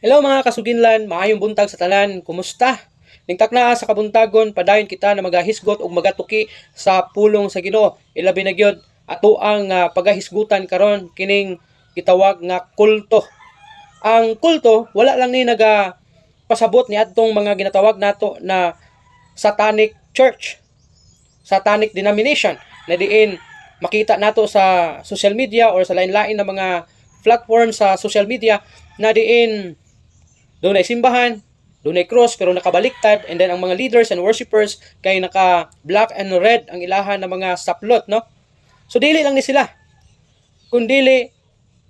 Hello mga kasuginlan, maayong buntag sa tanan. Kumusta? Ningtak na sa kabuntagon, padayon kita na magahisgot ug magatuki sa pulong sa Ginoo. Ilabi na gyud ato ang pagahisgutan karon kining gitawag nga kulto. Ang kulto wala lang ni pasabot ni adtong mga ginatawag nato na satanic church, satanic denomination na diin makita nato sa social media or sa lain-lain na mga platform sa social media na diin doon ay simbahan, doon ay cross pero nakabaliktad, and then ang mga leaders and worshippers kay naka black and red ang ilahan ng mga saplot, no? So dili lang ni sila, kundili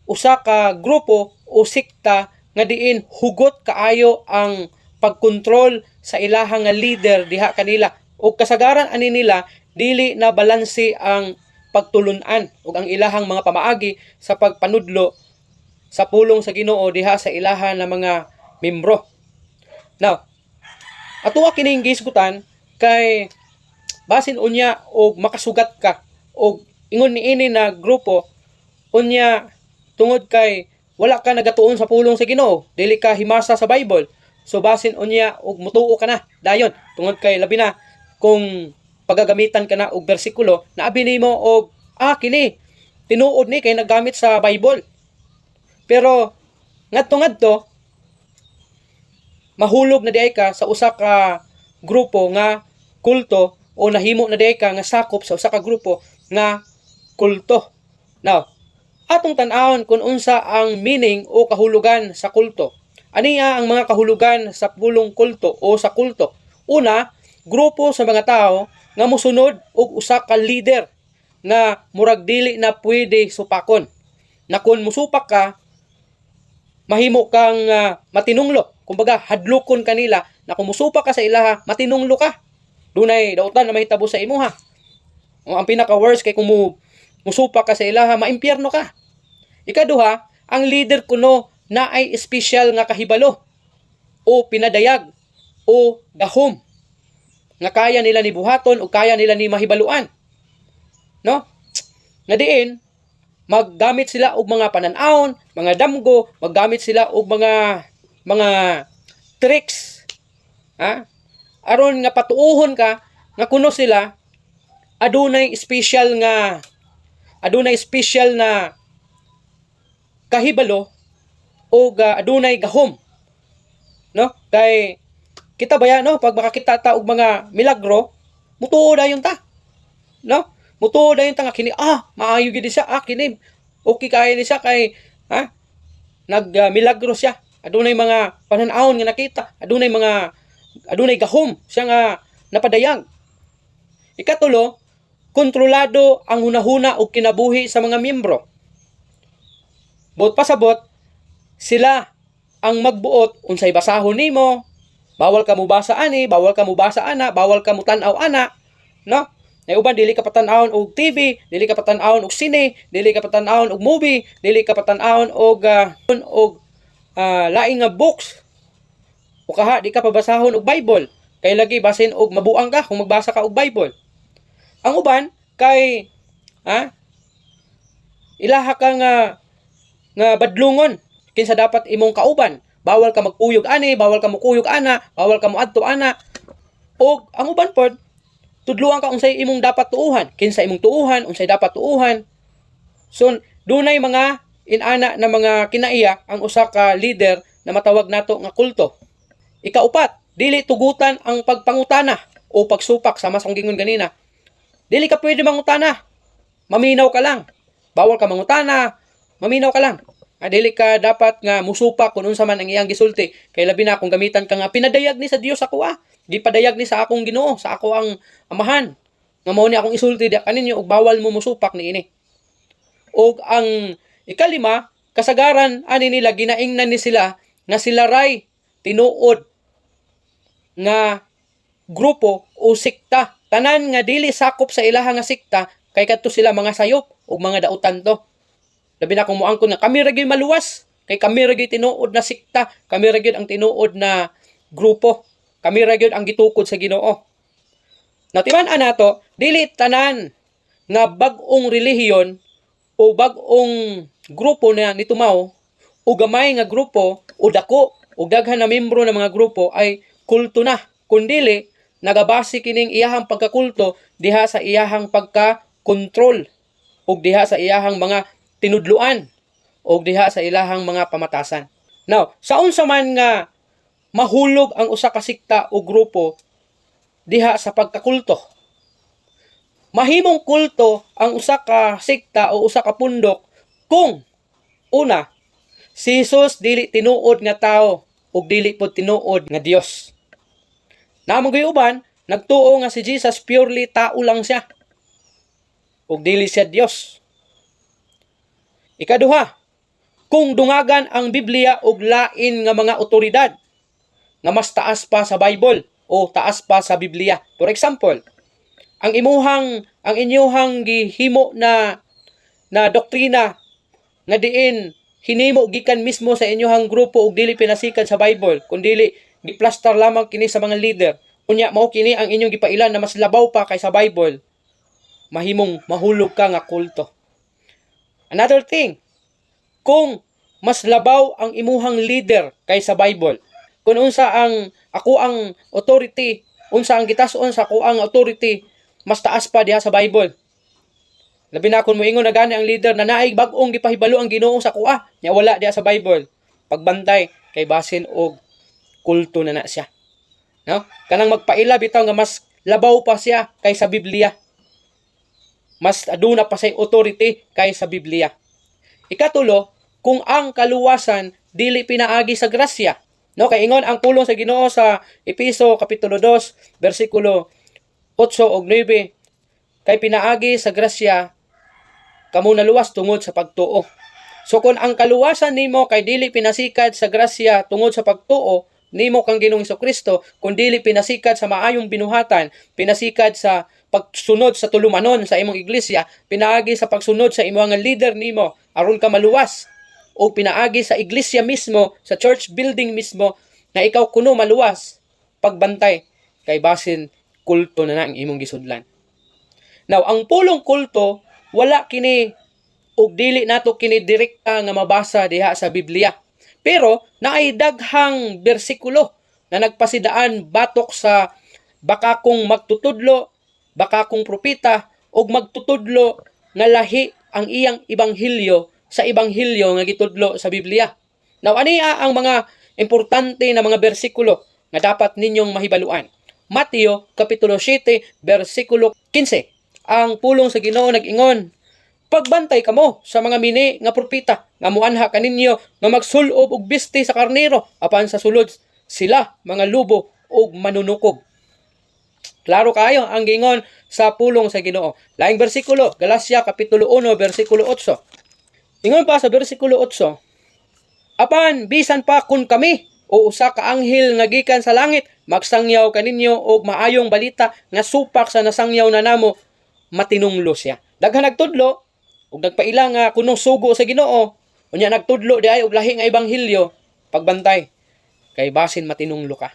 usa ka grupo o sikta nga diin hugot kaayo ang pagkontrol sa ilahang nga leader diha kanila, o kasagaran ani nila dili na balanse ang pagtulunan ug ang ilahang mga pamaagi sa pagpanudlo sa pulong sa Ginoo diha sa ilahan ng mga membro. Now, ato kining gisgutan kay basin unya og makasugat ka og ingon niini na grupo unya tungod kay wala ka nagatuon sa pulong sa Ginoo, dili ka himasa sa Bible. So basin unya og mutuo ka na dayon tungod kay labi na kung pagagamitan ka na og bersikulo na abi nimo og kini tinuod ni kay naggamit sa Bible. Pero ngadto mahulog na diay ka sa usa ka grupo nga kulto o nahimo na diay ka nga sakop sa usa ka grupo nga kulto. Now, atong tan-awon kung unsa ang meaning o kahulugan sa kulto. Aniya ang mga kahulugan sa pulong kulto o sa kulto? Una, grupo sa mga tao nga mosunod og usa ka leader nga murag dili na pwede supakon. Na kung musupak ka, mahimo kang matinunglo. Kumbaga, hadlokon kanila na kung musupak ka sa ilaha, matinunglo ka. Dunay dautan na mahitabo sa imuha. Ang pinaka-worst kay kung musupak ka sa ilaha, maimpyerno ka. Ikaduha, ang leader kuno na ay espesyal nga kahibalo o pinadayag o gahom nga kaya nila ni buhaton o kaya nila ni mahibaluan. No? Nga diin, maggamit sila og mga panan-awon, mga damgo, maggamit sila og mga tricks. Aron nga patuuhon ka nga kuno sila adunay special na kahibalo o adunay gahom. No? Kay kita baya no pag makakita ta og mga milagro, mutuo dayon ta. No? Mutuo dayon ta nga kini maayo gid siya, kini okay kaya ni siya kay milagro siya. Adunay mga panan-awon nga nakita, adunay gahom siya nga napadayag. Ikatulo, kontrolado ang hunahuna o kinabuhi sa mga miyembro. Bot pasabot, sila ang magbuot unsay basahon nimo, bawal ka mo basa ani, bawal ka mo basa ana, bawal ka mo tan-aw ana, no? Nay uban dili ka patan-awon og TV, dili ka patan-awon og sine, dili ka patan-awon og movie, dili ka patan-awon og laing nga books. O di ka pabasahon og Bible. Kay lagi basin og mabuang ka kung magbasa ka og Bible. Ang uban kay ilaha ka nga badlungon kinsa dapat imong kauban. Bawal ka magkuyog ani, bawal ka mukuyog ana, bawal ka moadto ana. Og ang uban pod tudluan ka unsay imong dapat tuuhan, kinsa imong tuuhan, unsay dapat tuuhan. So dunay mga inana na mga kinaiya ang usa ka leader na matawag nato nga kulto. Ikaupat, dili tugutan ang pagpangutana o pagsupak sa masang gingon ganina. Dili ka pwede mangutana. Maminaw ka lang. Bawal ka mangutana, maminaw ka lang. Dili ka dapat nga musupak kung unsa man ang iyang gisulti. Kay labi na kung gamitan ka nga pinadayag ni sa Dios ako Di padayag ni sa akong Ginoo, sa ako ang amahan. Nga mao ni akong isulti di kaninyo ug bawal mo musupak niini. Og ang ikalima, kasagaran ani nila ginaingnan ni sila nga sila ray tinuod nga grupo o sikta. Tanan nga dili sakop sa ilaha nga sikta kay kadto sila mga sayop o mga dautan to. Labi na kung moangkon nga kami ra gyud maluwas, kay kami ra gyud tinuod na sikta, kami ra gyud ang tinuod na grupo. Kami ra gyud ang gitukod sa Ginoo. Natiman-an nato, dili tanan nga bag-ong relihiyon o bag-ong grupo na nitumaw o gamay nga grupo o dako ug daghan na membro ng mga grupo ay kulto na. Kundili nagabase kining iyahang pagkakulto diha sa iyahang pagka-control ug diha sa iyahang mga tinudluan ug diha sa ilahang mga pamatasan. Now, sa unsa man nga mahulog ang usa ka sikta o grupo diha sa pagkakulto. Mahimong kulto ang usa ka sikta o usa ka pundok kung una, si Jesus dili tinuod nga tao ug dili pod tinuod nga Dios. Namang gayuban, nagtuo nga si Jesus purely tao lang siya ug dili siya Dios. Ikaduha, kung dungagan ang Biblia og lain nga mga otoridad nga mas taas pa sa Bible o taas pa sa Biblia. For example, ang inyuhang gihimo na doktrina nga diin hinimo gikan mismo sa inyuhang grupo ug dili pinasikan sa Bible, kundi giplastar lamang kini sa mga leader. Unya mao kini ang inyong gipailan na mas labaw pa kaysa Bible. Mahimong mahulog ka nga kulto. Another thing, kung mas labaw ang imuhang leader kaysa Bible, kung unsa ang ako ang authority, unsa ang gitas-on sa ako ang authority, mas taas pa diha sa Bible. Labi na kung moingon na gani ang leader na naay bag-ong gipahibalo ang Ginoo sa kuha, nya wala diha sa Bible. Pagbantay kay basin og kulto na siya. No? Kanang magpaila bitaw nga mas labaw pa siya kaysa Biblia. Mas aduna pa say authority kaysa Biblia. Ikatulo, kung ang kaluwasan dili pinaagi sa grasya. No, kay ingon ang pulong sa Ginoo sa Epeso kapitulo 2 bersikulo 8 ug 9, kay pinaagi sa grasya kamo naluwas tungod sa pagtuo. So kung ang kaluwasan nimo kay dili pinasikad sa grasya tungod sa pagtuo nimo kang Ginoong Hesukristo, kung dili pinasikad sa maayong binuhatan, pinasikad sa pagsunod sa tulumanon sa imong iglesia, pinaagi sa pagsunod sa imong leader nimo aron ka maluwas, o pinaagi sa iglesia mismo, sa church building mismo, na ikaw kuno maluwas, pagbantay, kay basin kulto na ang imong gisudlan. Now, ang pulong kulto, wala kini, ug dili nato kini direkta nga mabasa diha sa Biblia. Pero, naay daghang bersikulo na nagpasidaan batok sa baka kung magtutudlo, baka kung propita, ug magtutudlo nga lahi ang iyang ibanghilyo sa ibanghilyo nga gitudlo sa Biblia. Now, ania ang mga importante na mga bersikulo nga dapat ninyong mahibaluan. Mateo kapitulo 7 bersikulo 15. Ang pulong sa Ginoo nag-ingon, pagbantay kamo sa mga mini nga propita nga muanha kaninyo nga magsulob og bisti sa karnero apan sa sulod sila mga lubo og manunukob. Klaro kayo ang gingon sa pulong sa Ginoo. Laing bersikulo, Galacia kapitulo 1 bersikulo 8. Ingon pa sa bersikulo 8, apan bisan pa kun kami o usa ka anghel nga gikan sa langit magsangyaw kaninyo og maayong balita nga supak sa nasangyaw na namo, matinunglo siya. Daghan nagtudlo ug nagpaila nga kunong sugo sa Ginoo, unya nagtudlo di ay og lahi nga ebanghilyo, pagbantay kay basin matinunglo ka.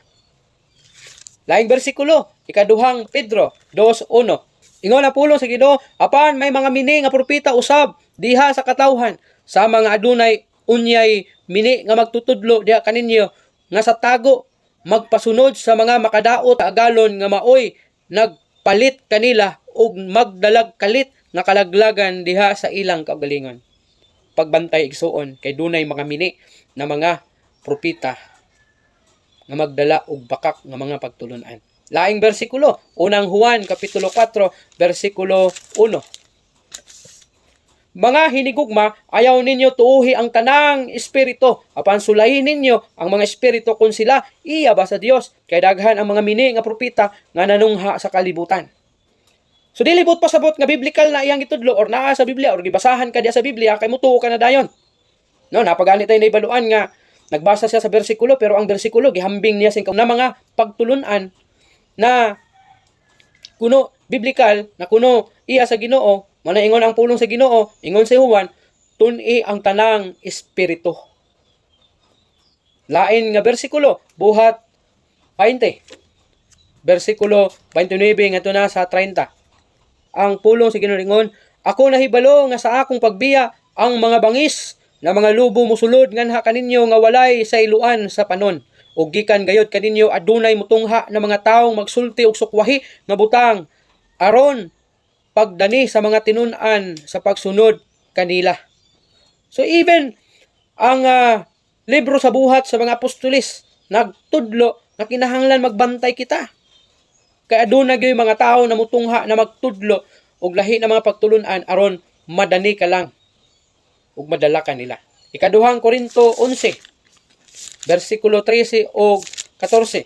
Laing bersikulo, ikaduhang Pedro 2:1. Ingon na pulong sa Ginoo, apan may mga mini nga propita usab diha sa katawhan sa mga adunay unyay mini nga magtutudlo diha kaninyo nga sa tago magpasunod sa mga makadaot agalon nga maoy nagpalit kanila ug magdalag kalit nga kalaglagan diha sa ilang kaugalingon. Pagbantay igsuon kay dunay mga mini na mga propita nga magdala og bakak nga mga pagtulunan. Laing bersikulo, unang Juan kapitulo 4 bersikulo 1. Mga hinigugma, ayaw ninyo tuuhi ang tanang espiritu, apan sulayin ninyo ang mga espiritu kung sila iya ba sa Dios, kay daghan ang mga mini nga propita nga nanungha sa kalibutan. So dilibot pasabot nga biblical na iyang itudlo or naa sa Biblia or gibasahan ka diya sa Biblia kay mutuo ka na dayon. No, napagani tayo na ibaluan nga nagbasa siya sa bersikulo pero ang bersikulo gihambing niya sing na mga pagtulunan na kuno biblical na kuno iya sa Ginoo. Mana ingon ang pulong sa Ginoo, ingon si Juan, tun-i ang tanang espiritu. Lain nga bersikulo, buhat 20. Bersikulo 29 ngadto na sa 30. Ang pulong sa Ginoo ingon, ako nahibalo nga sa akong pagbiya ang mga bangis na mga lubo musulod nganha kaninyo nga walay sa iluan sa panon. Ug gikan gayod kaninyo adunay mutungha na mga taong magsulti og sukwahi nga butang aron pagdani sa mga tinun-an sa pagsunod kanila. So even ang libro sa buhat sa mga apostolis nagtudlo na kinahanglan magbantay kita. Kaya aduna gyud mga tao na mutungha na magtudlo og lahi na mga pagtulun-an aron madani ka lang ug madala ka nila. Ikaduhang Korinto 11 versikulo 13 o 14.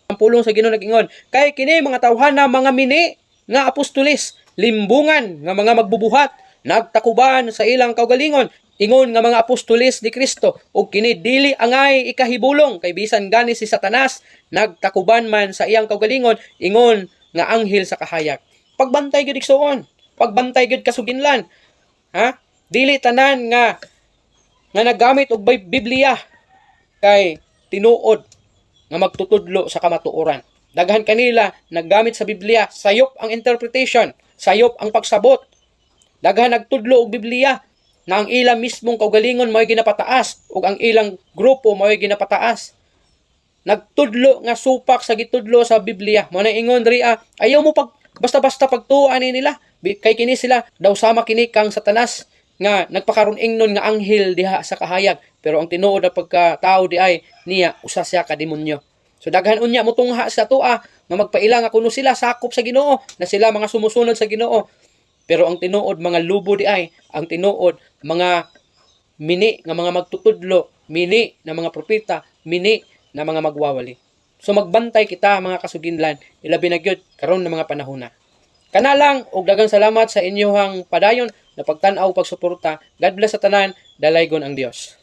Ang pulong sa Ginoo nag-ingon, kay kini mga tawhana mga mini nga apostolis, limbungan nga mga magbubuhat, nagtakuban sa ilang kaugalingon, ingon nga mga apostolis ni Kristo, ug kini dili angay ikahibulong kay bisan gani si Satanas nagtakuban man sa iyang kaugalingon, ingon nga anghel sa kahayag. Pagbantay gyud igsoon, pagbantay gyud kasuginlan. Ha? Dili tanan nga naggamit og Biblia kay tinuod nga magtutudlo sa kamatuoran. Daghan kanila naggamit sa Biblia, sayop ang interpretation, sayop ang pagsabot. Daghan nagtudlo og Biblia na ang ilang mismong kaugalingon mao'y ginapataas ug ang ilang grupo mao'y ginapataas. Nagtudlo nga supak sa gitudlo sa Biblia. Mao na ingon diri ayaw mo basta-basta pagtuon nila kay kini sila daw sama kini kang Satanas nga nagpakaron ingnon nga anghel diha sa kahayag, pero ang tinuod na pagkatao di ay niya usa siya ka demonyo. So daghan unya motungha sa tua nga magpaila nga kuno sila sakop sa Ginoo, na sila mga sumusunod sa Ginoo. Pero ang tinuod mga lubo di ay, ang tinuod mga mini nga mga magtutudlo, mini na mga propeta, mini na mga magwawali. So magbantay kita mga kasuginlan, ilabi na gyud karon nga mga panahon na. Kana lang og daghang salamat sa inyohang padayon na pagtan-aw pagsuporta. God bless sa tanan, dalaygon ang Dios.